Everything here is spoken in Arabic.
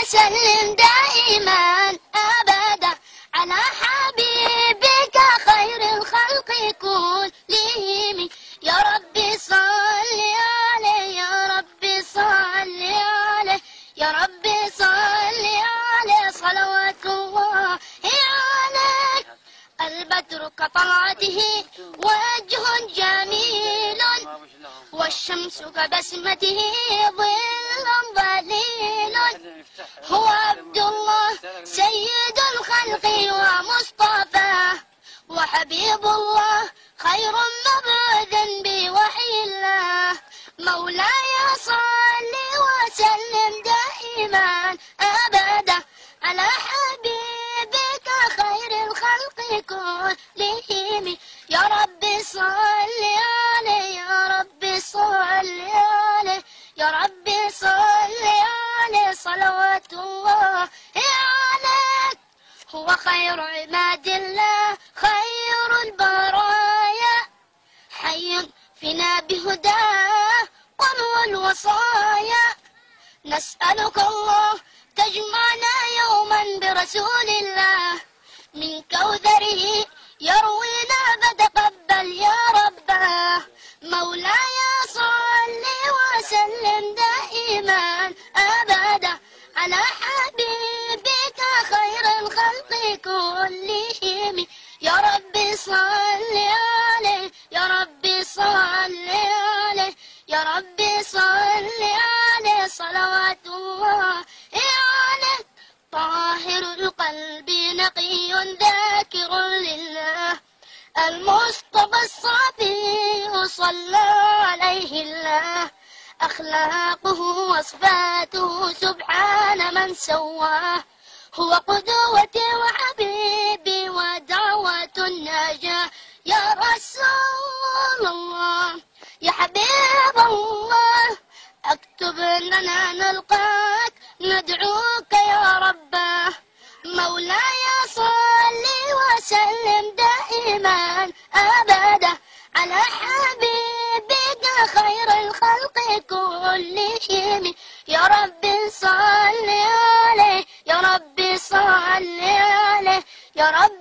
وسلم دائما أبدا على حبيبك خير الخلق كلهم. يا ربي صل عليه، يا ربي صل عليه، يا ربي صل عليه، صلوات الله عليك. البدر كطلعته وجه جميل، والشمس كبسمته ظل ظليل. هو عبد الله سيد الخلق ومصطفاه، وحبيب الله خير مبعوث بوحي الله. مولاي صل وسلم دائما أبدا على حبيبك خير الخلق كلهم. يا ربي صل عليه، يا ربي صل عليه، يا ربي صل عليه، صلوات الله عليك. هو خير عباد الله خير البرايا، حي فينا بهداه قمر الوصايا. نسألك الله تجمعنا يوما برسول الله، من كوثره يروينا فتقبل يا رباه. مولاي صل وسلم دائما أبدا على حبيبك خير الخلق كلهم. يا ربي صل عليه، يا ربي صل عليه، يا ربي صل عليه، صلوات الله عليه. طاهر القلب نقي ذاكر لله، المصطفى الصافي صلى عليه الله. أخلاقه وصفاته سبحان من سواه، هو قدوتي وحبيبي ودعوة النجاة. يا رسول الله يا حبيب الله، اكتب لنا نلقاك ندعوك يا رباه. مولاي صل وسلم دائما أبدا على حبيبك خير الخلق كلهم. يا ربي صل عليه، يا ربي صل عليه، يا رب